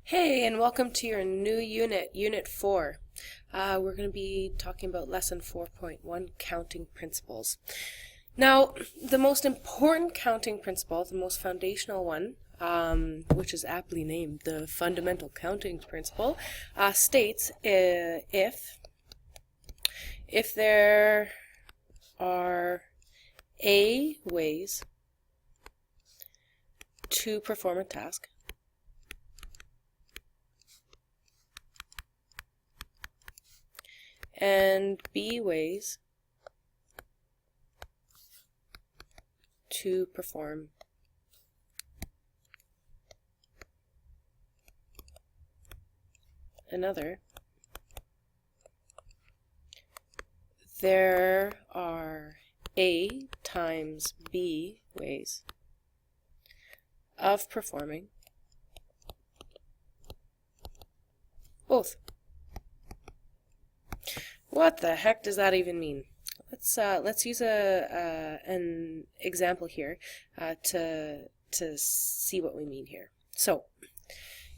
Hey, and welcome to your new unit, Unit 4. We're going to be talking about Lesson 4.1, Counting Principles. Now, the most important counting principle, the most foundational one, which is aptly named the Fundamental Counting Principle, states if there are A ways to perform a task, and B ways to perform another. There are A times B ways of performing both. What the heck does that even mean? Let's use an example here to see what we mean here. So,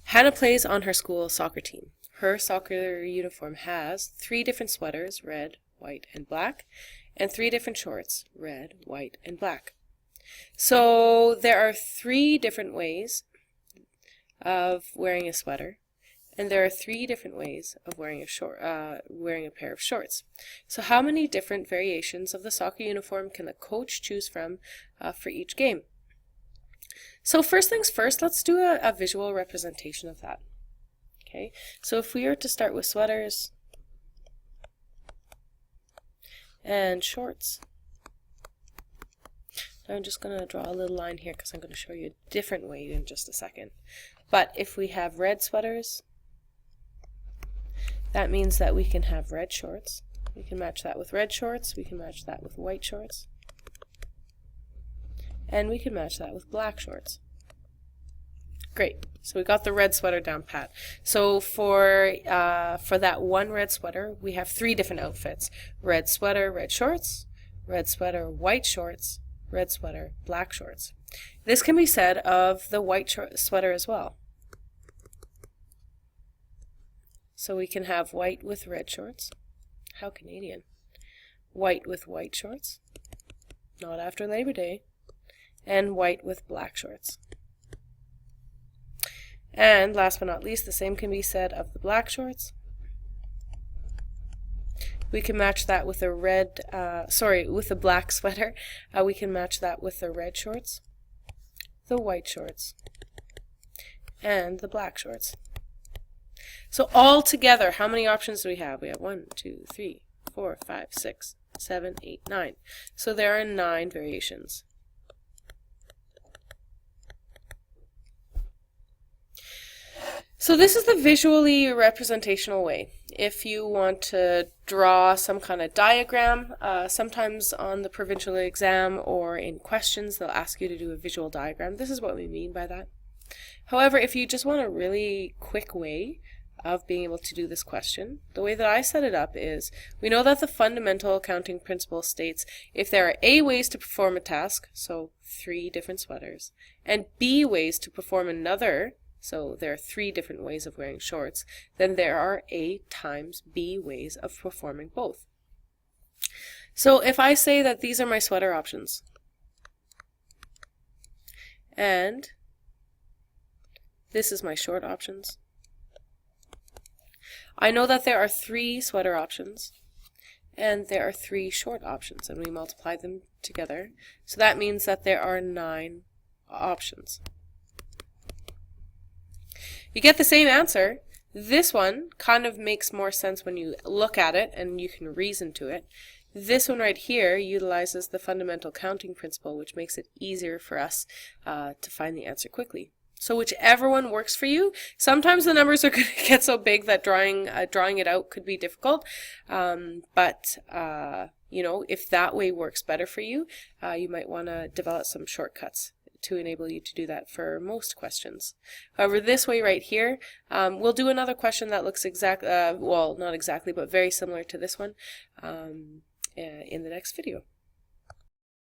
Hannah plays on her school soccer team. Her soccer uniform has 3 different sweaters, red, white, and black, and 3 different shorts, red, white, and black. So there are 3 different ways of wearing a sweater. And there are 3 different ways of wearing a pair of shorts. So how many different variations of the soccer uniform can the coach choose from for each game? So first things first, let's do a visual representation of that. Okay, so if we were to start with sweaters and shorts, I'm just going to draw a little line here because I'm going to show you a different way in just a second. But if we have red sweaters, that means that we can have red shorts. We can match that with red shorts. We can match that with white shorts. And we can match that with black shorts. Great. So we got the red sweater down pat. So for that one red sweater, we have 3 different outfits. Red sweater, red shorts. Red sweater, white shorts. Red sweater, black shorts. This can be said of the white sweater as well. So we can have white with red shorts. How Canadian. White with white shorts. Not after Labor Day. And white with black shorts. And last but not least, the same can be said of the black shorts. We can match that with a with a black sweater. We can match that with the red shorts, the white shorts, and the black shorts. So all together, how many options do we have? We have 1, 2, 3, 4, 5, 6, 7, 8, 9. So there are 9 variations. So this is the visually representational way. If you want to draw some kind of diagram, sometimes on the provincial exam or in questions, they'll ask you to do a visual diagram. This is what we mean by that. However, if you just want a really quick way of being able to do this question, the way that I set it up is, we know that the fundamental counting principle states if there are A ways to perform a task, so 3 different sweaters, and B ways to perform another, so there are 3 different ways of wearing shorts, then there are A times B ways of performing both. So if I say that these are my sweater options, and this is my short options, I know that there are 3 sweater options and there are 3 short options, and we multiply them together. So that means that there are 9 options. You get the same answer. This one kind of makes more sense when you look at it and you can reason to it. This one right here utilizes the fundamental counting principle, which makes it easier for us to find the answer quickly. So whichever one works for you. Sometimes the numbers are going to get so big that drawing it out could be difficult. But you know, if that way works better for you, you might want to develop some shortcuts to enable you to do that for most questions. However, this way right here, we'll do another question that looks well, not exactly, but very similar to this one in the next video.